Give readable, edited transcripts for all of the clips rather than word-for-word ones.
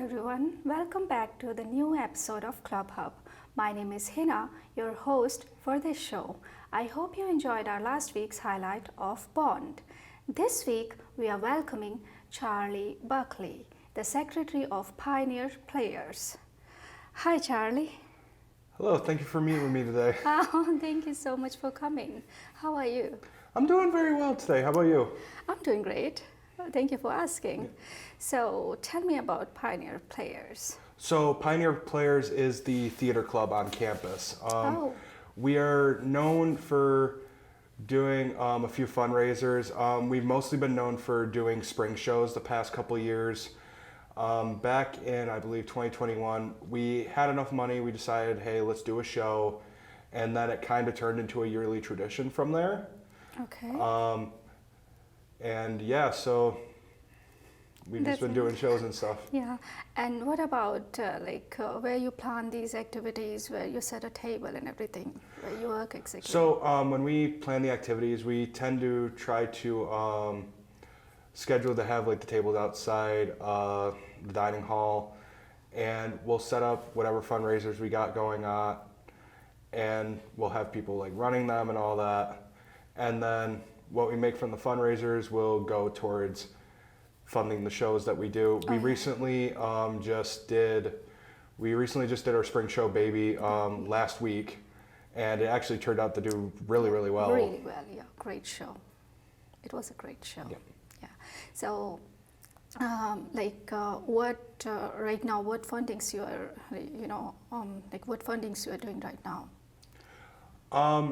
everyone, welcome back to the new episode of ClubHub. My name is Hina, your host for this show. I hope you enjoyed our last week's highlight of Bond. This week we are welcoming Charlie Buckley, the Secretary of Pioneer Players. Hi Charlie. Hello, thank you for meeting with me today. Oh, thank you so much for coming. How are you? I'm doing very well today. How about you? I'm doing great. Thank you for asking. So tell me about Pioneer Players. So Pioneer Players is the theater club on campus. We are known for doing a few fundraisers. We've mostly been known for doing spring shows the past couple years. Back in, I believe, 2021, we had enough money. We decided, hey, let's do a show. And then it kind of turned into a yearly tradition from there. Okay. And yeah, so we've just been doing shows and stuff. Yeah, and what about where you plan these activities, where you set a table and everything, where you work exactly? So when we plan the activities, we tend to try to schedule to have like the tables outside the dining hall, and we'll set up whatever fundraisers we got going on, and we'll have people like running them and all that, and then what we make from the fundraisers will go towards funding the shows that we do. We recently just did our spring show Baby last week, and it actually turned out to do really well. Really well, yeah, great show. It was a great show. Yeah. So right now, what fundings you are, what fundings you are doing right now?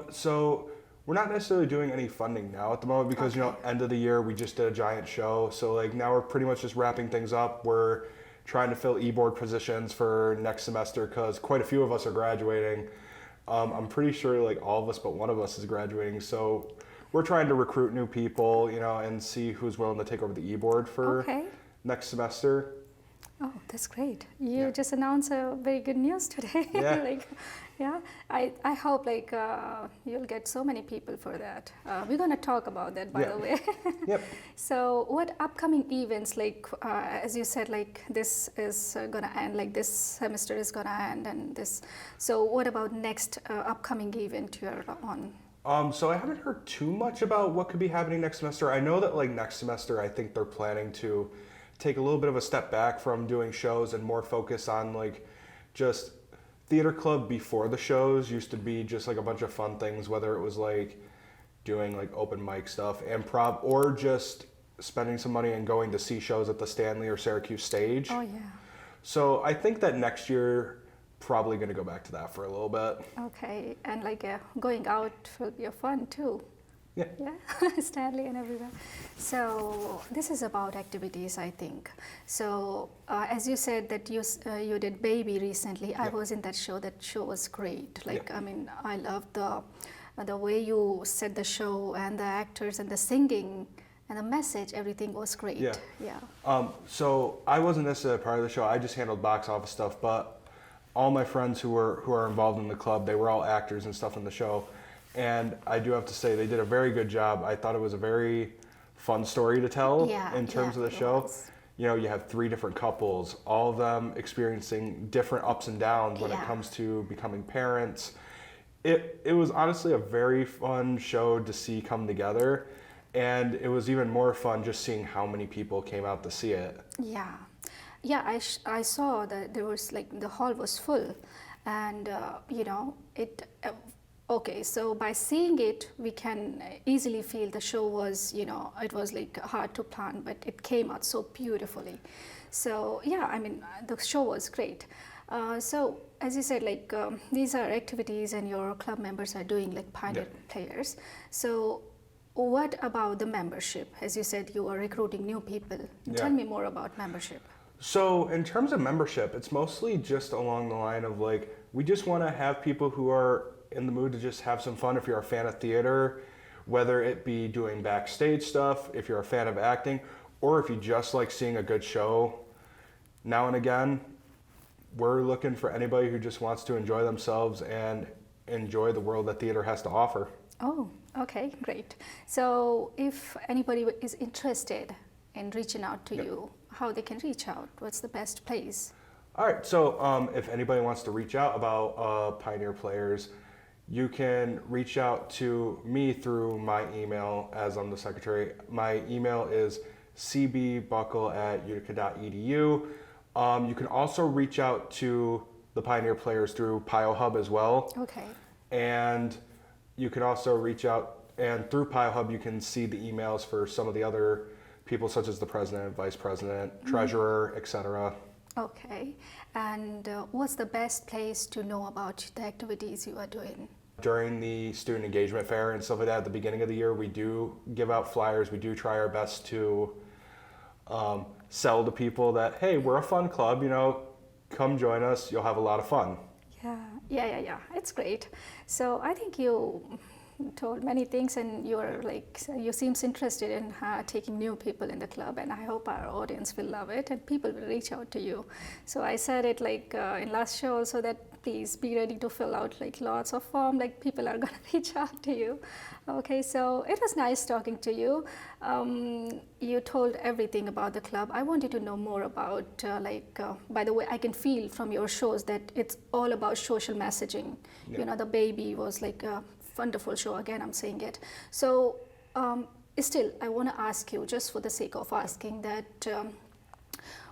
So we're not necessarily doing any funding now at the moment because, end of the year, we just did a giant show. So like now we're pretty much just wrapping things up. We're trying to fill e-board positions for next semester because quite a few of us are graduating. I'm pretty sure like all of us but one of us is graduating. So we're trying to recruit new people, and see who's willing to take over the e-board for next semester. Oh, that's great. You just announced a very good news today. Yeah. I hope you'll get so many people for that. We're going to talk about that, by the way. Yep. So what upcoming events, as you said, this is going to end, this semester is going to end and this. So what about next upcoming event you're on? So I haven't heard too much about what could be happening next semester. I know that next semester, I think they're planning to take a little bit of a step back from doing shows and more focus on just theater club before the shows used to be just a bunch of fun things, whether it was doing open mic stuff, improv, or just spending some money and going to see shows at the Stanley or Syracuse stage. Oh yeah. So I think that next year probably going to go back to that for a little bit. Okay, and going out will be fun too. Yeah. Stanley and everywhere. So this is about activities, I think. So as you said that you did Baby recently. Yeah. I was in that show. That show was great. I loved the way you set the show and the actors and the singing and the message. Everything was great. Yeah. So I wasn't necessarily part of the show. I just handled box office stuff. But all my friends who are involved in the club, they were all actors and stuff in the show. And I do have to say they did a very good job. I thought it was a very fun story to tell in terms of the show. You have 3 different couples, all of them experiencing different ups and downs when it comes to becoming parents. It was honestly a very fun show to see come together. And it was even more fun just seeing how many people came out to see it. Yeah. Yeah, I saw that there was the hall was full and okay, so by seeing it, we can easily feel the show was, it was hard to plan, but it came out so beautifully. So yeah, the show was great. So as you said, these are activities and your club members are doing Pioneer Players. So what about the membership? As you said, you are recruiting new people. Tell me more about membership. So in terms of membership, it's mostly just along the line of we just want to have people who are in the mood to just have some fun. If you're a fan of theater, whether it be doing backstage stuff, if you're a fan of acting, or if you just like seeing a good show now and again, we're looking for anybody who just wants to enjoy themselves and enjoy the world that theater has to offer. Oh, okay, great. So if anybody is interested in reaching out to you, how they can reach out. What's the best place? All right, so if anybody wants to reach out about Pioneer Players, you can reach out to me through my email, as I'm the secretary. My email is cbbuckle@utica.edu. You can also reach out to the Pioneer Players through PioHub as well. Okay. And you can also reach out, and through PioHub you can see the emails for some of the other people, such as the president, vice president, treasurer, etc. Okay. And what's the best place to know about the activities you are doing? During the student engagement fair and stuff like that, at the beginning of the year, we do give out flyers. We do try our best to sell to people that, hey, we're a fun club, come join us, you'll have a lot of fun. Yeah. It's great. So I think you told many things, and you seems interested in taking new people in the club, and I hope our audience will love it and people will reach out to you. So I said it in last show also, that please be ready to fill out lots of form, people are gonna reach out to you. Okay, so it was nice talking to you. You told everything about the club. I wanted to know more about by the way, I can feel from your shows that it's all about social messaging. Yeah. The baby was a wonderful show, again I'm saying it. So still I want to ask you, just for the sake of asking, that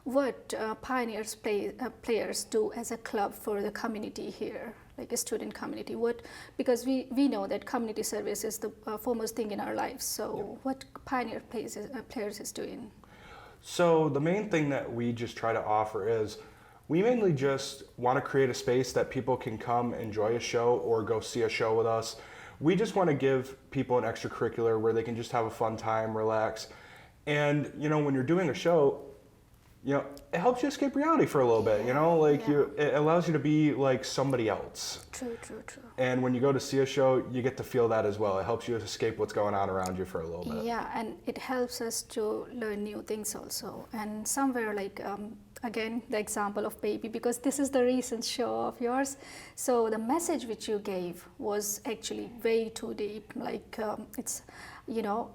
what Pioneers players do as a club for the community here, a student community. Because we know that community service is the foremost thing in our lives. So what Pioneer players is doing? So the main thing that we just try to offer is, we mainly just want to create a space that people can come enjoy a show or go see a show with us. We just want to give people an extracurricular where they can just have a fun time, relax. And, when you're doing a show, it helps you escape reality for a little bit, it allows you to be like somebody else. True. And when you go to see a show, you get to feel that as well. It helps you escape what's going on around you for a little bit. Yeah, and it helps us to learn new things also. And somewhere again, the example of baby, because this is the recent show of yours. So the message which you gave was actually way too deep.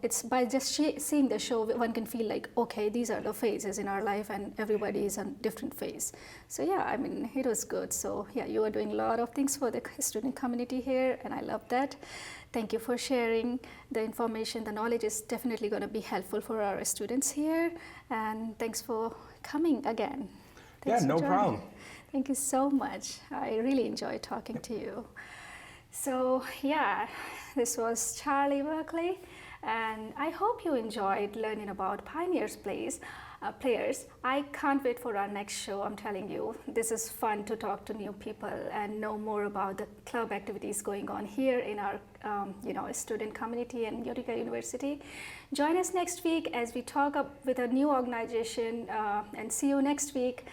It's by just seeing the show, one can feel okay, these are the phases in our life and everybody is on different phase. So yeah, it was good. So yeah, you are doing a lot of things for the student community here, and I love that. Thank you for sharing the information. The knowledge is definitely going to be helpful for our students here, and thanks for coming again. Thanks no problem. Thank you so much. I really enjoyed talking to you. So yeah, this was Charlie Buckley, and I hope you enjoyed learning about Pioneers players. I can't wait for our next show. I'm telling you, this is fun to talk to new people and know more about the club activities going on here in our student community and Utica University. Join us next week as we talk with a new organization, and see you next week.